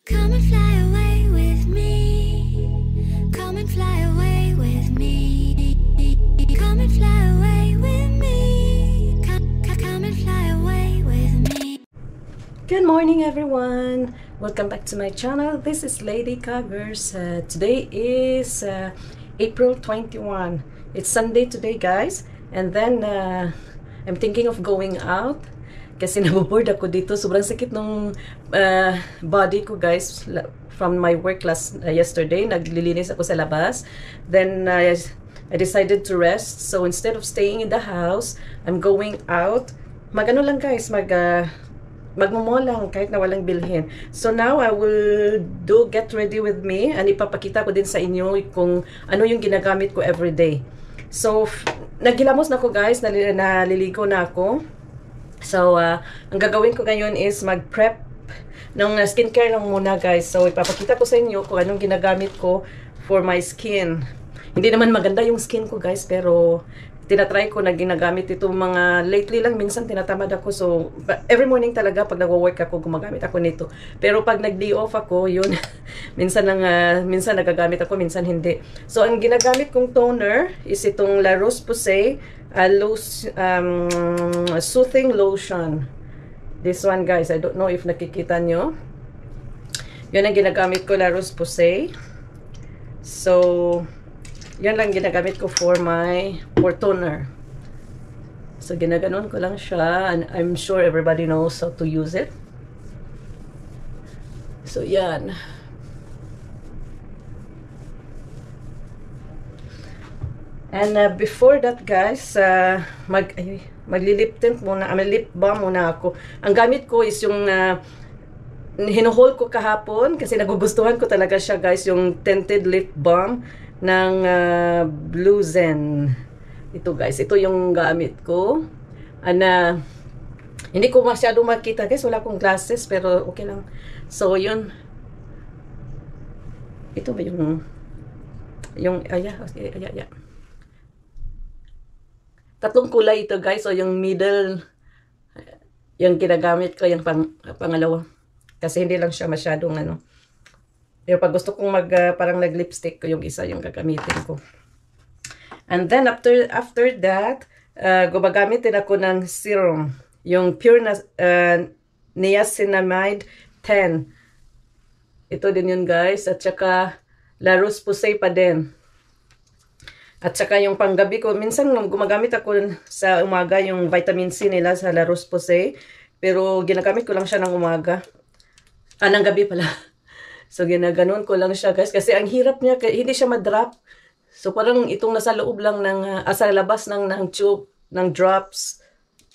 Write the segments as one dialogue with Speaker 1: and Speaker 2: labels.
Speaker 1: Come and fly away with me. Come and fly away with me. Come and fly away with me. Come and fly away with me.
Speaker 2: Good morning, everyone. Welcome back to my channel. This is Lady Kagers. Today is April 21. It's Sunday today, guys. And then I'm thinking of going out kasi naboboard ako dito. Sobrang sakit nung body ko, guys, from my work yesterday. Naglilinis ako sa labas. Then I decided to rest. So instead of staying in the house, I'm going out. Magano lang, guys, magmumall lang kahit na walang bilhin. So now I will get ready with me, and ipapakita ko din sa inyo kung ano yung ginagamit ko everyday. So naghilamos na ako, guys, naliligo na ako. So ang gagawin ko ngayon is mag-prep ng skincare lang muna, guys. So ipapakita ko sa inyo kung anong ginagamit ko for my skin. Hindi naman maganda yung skin ko, guys, pero tinatry ko na ginagamit ito mga lately lang. Minsan tinatamad ako, so every morning talaga pag nagwo-work ako gumagamit ako nito. Pero pag nag-day off ako, yun minsan nagagamit ako, minsan hindi. So ang ginagamit kong toner is itong La Roche-Posay Soothing Lotion. This one, guys, I don't know if nakikita nyo. Yun ang ginagamit ko, La Roche-Posay. So yan lang ginagamit ko for toner. So ginaganon ko lang siya, and I'm sure everybody knows how to use it. So yan. And before that, guys, magli-lip tint muna, lip balm muna ako. Ang gamit ko is yung hinuhol ko kahapon kasi nagugustuhan ko talaga siya, guys, yung tinted lip balm ng Blue Zen. Ito, guys, ito yung gamit ko. Hindi ko masyado makita, guys, wala akong glasses, pero okay lang. So yun, ito ba yung tatlong kulay ito, guys. So yung middle, yung ginagamit ko, yung pangalawa, kasi hindi lang siya masyadong pero pag gusto kong parang nag-lipstick ko, yung isa yung gagamitin ko. And then after that, gumagamit din ako ng serum. Yung Pure Niacinamide 10. Ito din yun, guys. At saka La Roche-Posay pa din. At saka yung panggabi ko, minsan gumagamit ako sa umaga yung vitamin C nila sa La Roche-Posay. Pero ginagamit ko lang siya ng umaga. Ng gabi pala. So, ginaganon ko lang siya, guys. Kasi ang hirap niya, hindi siya ma-drop. So, parang itong nasa loob lang sa labas ng tube, ng drops.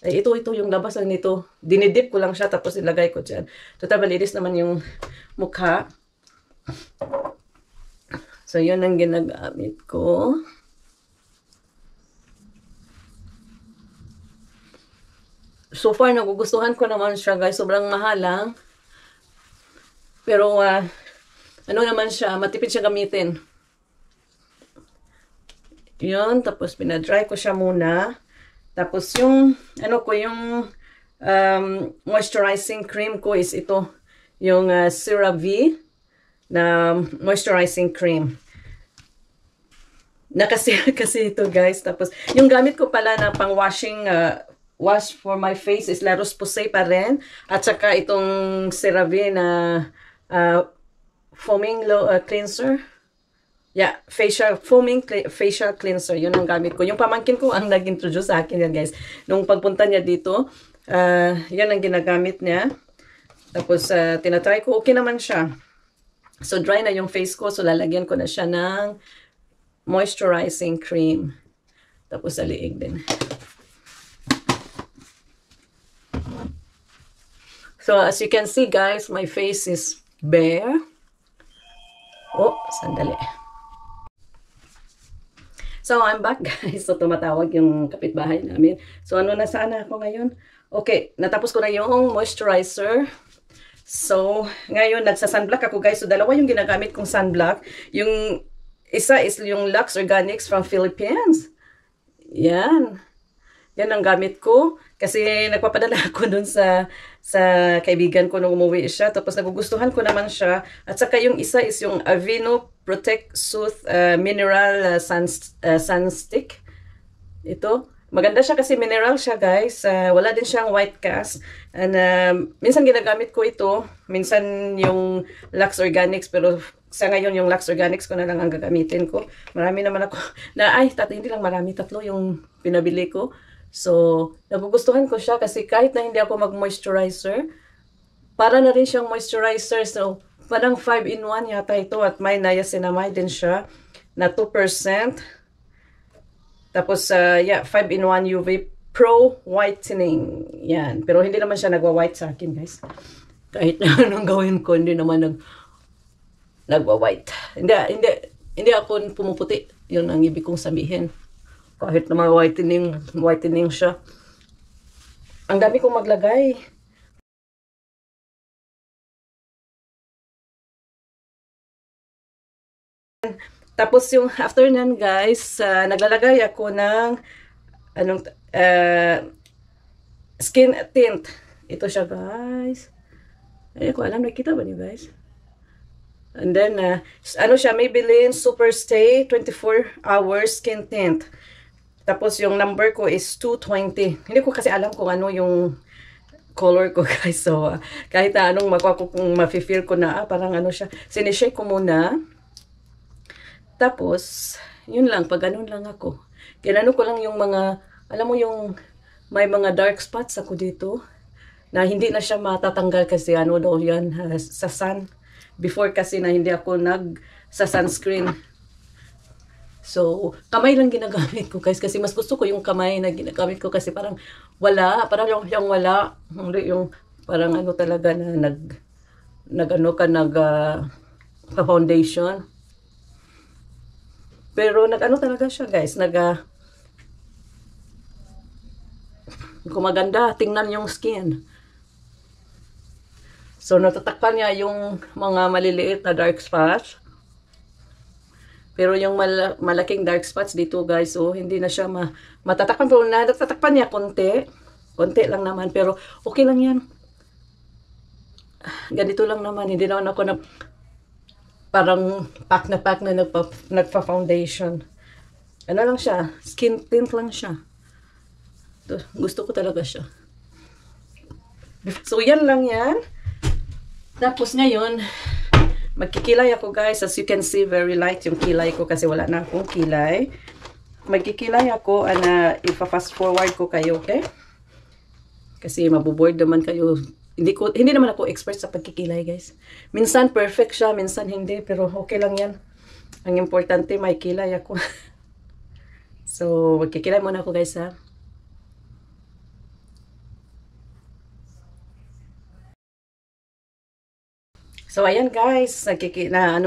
Speaker 2: Ay, ito yung labas lang nito. Dinidip ko lang siya, tapos ilagay ko dyan. Total, malinis naman yung mukha. So, yun ang ginagamit ko. So far, nagugustuhan ko naman siya, guys. Sobrang mahal lang. Pero, ano naman siya, matipid siya gamitin. Yun, tapos pinadry ko siya muna. Tapos yung, yung moisturizing cream ko is ito. Yung CeraVe na moisturizing cream. Kasi ito, guys. Tapos, yung gamit ko pala na pang-washing, wash for my face is La Roche-Posay pa rin. At saka itong CeraVe na foaming cleanser. Yeah, foaming facial cleanser. Yun ang gamit ko. Yung pamangkin ko ang nag-introduce sa akin yan, guys. Nung pagpunta niya dito, yan ang ginagamit niya. Tapos, tinatry ko. Okay naman siya. So, dry na yung face ko. So, lalagyan ko na siya ng moisturizing cream. Tapos, sa liig din. So, as you can see, guys, my face is bare. Oh, sandali. So, I'm back, guys. So, tumatawag yung kapitbahay namin. So, na sana ako ngayon? Okay, natapos ko na yung moisturizer. So, ngayon, nagsa-sunblock ako, guys. So, dalawa yung ginagamit kong sunblock. Yung isa is yung Lux Organics from Philippines. Yan. Yan ang gamit ko. Kasi nagpapadala ako dun sa sa kaibigan ko nung umuwi siya. Tapos nagugustuhan ko naman siya. At saka yung isa is yung Aveeno Protect Sooth Mineral Sun Stick. Ito. Maganda siya kasi mineral siya, guys. Wala din siyang white cast. And minsan ginagamit ko ito. Minsan yung Lux Organics. Pero sa ngayon yung Lux Organics ko na lang ang gagamitin ko. Marami naman ako. Hindi lang marami. 3 yung pinabili ko. So, nagugustuhan ko siya kasi kahit na hindi ako mag-moisturizer, para na rin siyang moisturizer. So, parang 5-in-1 yata ito at may niacinamide din siya na 2%. Tapos, 5-in-1 UV Pro Whitening. Yan. Pero hindi naman siya nagwa-white sa akin, guys. Kahit na anong gawin ko, hindi naman nagwa-white. Hindi ako pumuputi. Yun ang ibig kong sabihin. Kahit naman whitening siya. Ang dami kong maglagay. Tapos yung after nan, guys, naglalagay ako ng skin tint. Ito siya, guys. Ay, ko alam, nakita ba niyo, guys? And then, siya, Maybelline Super Stay 24 Hours Skin Tint. Tapos, yung number ko is 220. Hindi ko kasi alam kung ano yung color ko, guys. So, kahit na anong kung mafe-feel ko na, parang ano siya. Sinishake ko muna. Tapos, yun lang. Pag ganun lang ako. Ginano ko lang yung mga, alam mo yung, may mga dark spots ako dito. Na hindi na siya matatanggal kasi ano daw yan sa sun. Before kasi na hindi ako sa sunscreen. So, kamay lang ginagamit ko, guys. Kasi mas gusto ko yung kamay na ginagamit ko kasi parang wala. Parang yung wala. Hindi yung parang ano talaga na foundation. Pero nag-ano talaga siya, guys. Kumaganda. Tingnan yung skin. So, natatakpan niya yung mga maliliit na dark spots. Pero yung malaking dark spots dito, guys, so hindi na siya matatakpan. Pero natatakpan niya konti. Konti lang naman. Pero okay lang yan. Ganito lang naman. Hindi naman ako parang pack na nagpa-foundation. Ano lang siya? Skin tint lang siya. Gusto ko talaga siya. So, yan lang yan. Tapos ngayon, magkikilay ako, guys. As you can see, very light yung kilay ko kasi wala na akong kilay. Magkikilay ako na ipa-fast forward ko kayo, okay? Kasi mabuboard naman kayo. Hindi naman ako expert sa pagkikilay, guys. Minsan perfect siya, minsan hindi. Pero okay lang yan. Ang importante, may kilay ako. So, magkikilay muna ako, guys, ha? So, ayan, guys. Okay na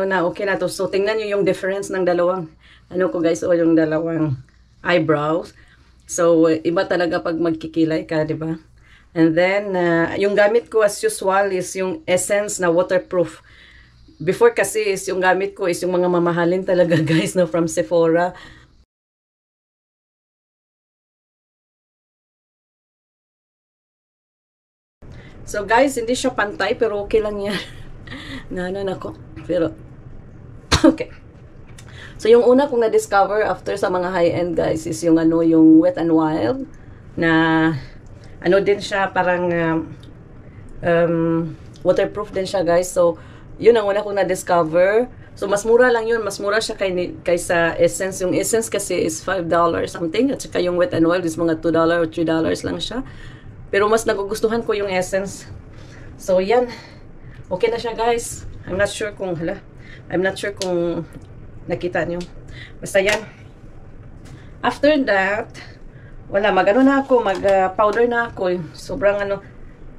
Speaker 2: to. So, tingnan nyo yung difference ng dalawang, yung dalawang eyebrows. So, iba talaga pag magkikilay ka, di ba? And then, yung gamit ko as usual is yung Essence na waterproof. Before kasi is yung gamit ko is yung mga mamahalin talaga, guys, no, from Sephora. So, guys, hindi siya pantay pero okay lang yan. Nanon ako. Pero, okay. So, yung una kong na-discover after sa mga high-end, guys, is yung yung Wet n Wild na din siya parang waterproof din siya, guys. So, yun ang una kong na-discover. So, mas mura lang yun. Mas mura siya kaysa Essence. Yung Essence kasi is $5 something. At saka yung Wet n Wild is mga $2 or $3 lang siya. Pero mas nagugustuhan ko yung Essence. So, yan. Okay na siya, guys. I'm not sure kung nakita nyo. Basta yan. After that, mag-powder na ako. Sobrang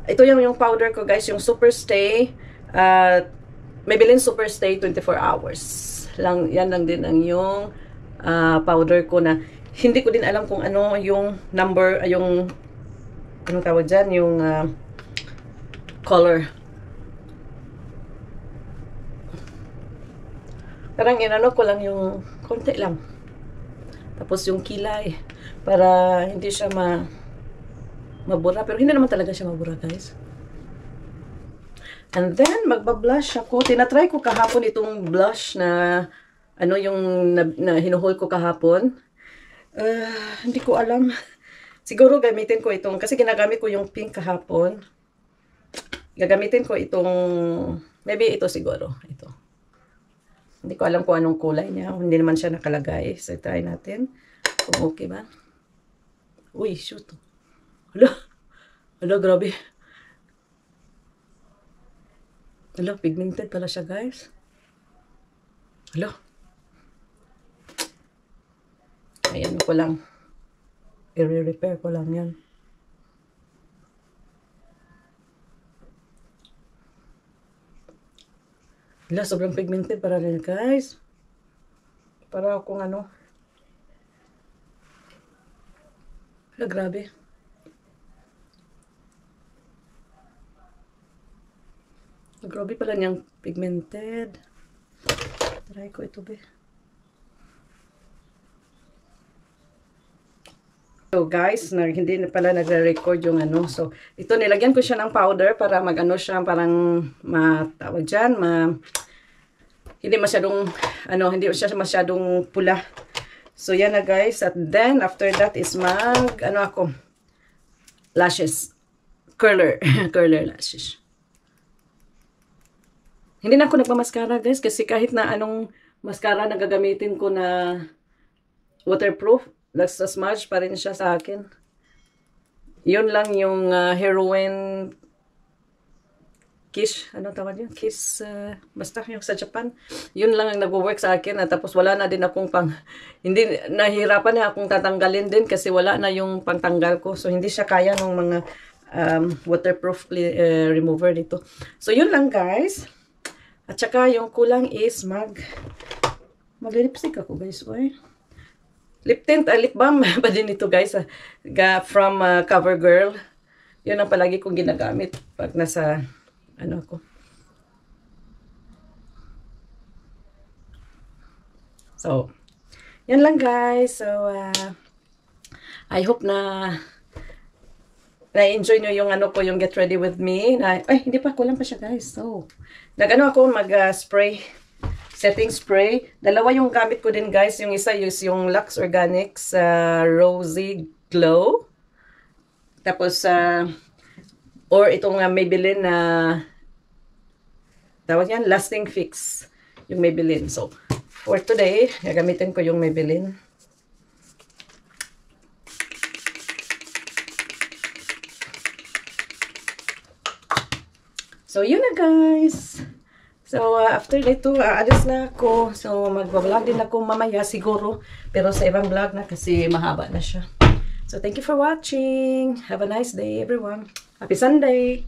Speaker 2: ito yung powder ko, guys. Yung Super Stay. Maybelline Super Stay 24 hours. Yan lang din ang yung powder ko na hindi ko din alam kung ano yung number, anong tawag dyan, yung color. Parang ko lang yung konti lang. Tapos yung kilay para hindi siya mabura. Pero hindi naman talaga siya mabura, guys. And then, magbablush ako. Tinatry ko kahapon itong blush na, ano yung na hinuhol ko kahapon. Hindi ko alam. Siguro gamitin ko itong, kasi ginagamit ko yung pink kahapon. Gagamitin ko itong, maybe ito siguro. Ito. Hindi ko alam kung anong kulay niya. Hindi naman siya nakalagay. So, try natin. Kung okay ba. Uy, shoot. Hala. Hala, grabe. Hala, pigmented pala siya, guys. Hala. Ayan ko lang. I-repair ko lang yan. Hala, sobrang pigmented para rin, guys. Para akong ano. Hala, grabe. Grabe pala niyang pigmented. Try ko ito, be. So guys, hindi na pala nagre-record yung ano. So, ito nilagyan ko siya ng powder para mag-ano siya, parang matawag dyan, hindi masyadong, ano, hindi siya masyadong pula. So, yan na guys. At then, after that is lashes. Curler. Curler lashes. Hindi na ako nagmamaskara guys, kasi kahit na anong mascara na gagamitin ko na waterproof, nasa smudge pa rin siya sa akin. Yun lang yung heroin kiss, ano tawag yun? Kiss, basta yung sa Japan. Yun lang ang nag-work sa akin. At tapos wala na din akong hindi, nahihirapan na akong tatanggalin din kasi wala na yung pangtanggal ko. So, hindi siya kaya ng mga waterproof remover dito. So, yun lang guys. At saka yung kulang is mag-lipstick ako guys. Oy. Lip tint, lip balm pa din ito guys. From CoverGirl. Yun ang palagi kong ginagamit pag nasa, ano ako. So, yan lang guys. So, I hope na na-enjoy nyo yung ano ko, yung Get Ready With Me. Ay, hindi pa, kulang pa siya guys. So, nag-ano ako, mag-spray. Setting spray. Dalawa yung gamit ko din guys. Yung isa yung Lux Organics Rosy Glow. Tapos, or itong Maybelline na tawag yan, Lasting Fix. Yung Maybelline. So, for today, gagamitin ko yung Maybelline. So, yun na guys. So, after nito, aalis na ako. So, mag-vlog din ako mamaya siguro. Pero sa ibang vlog na kasi mahaba na siya. So, thank you for watching. Have a nice day, everyone. Happy Sunday!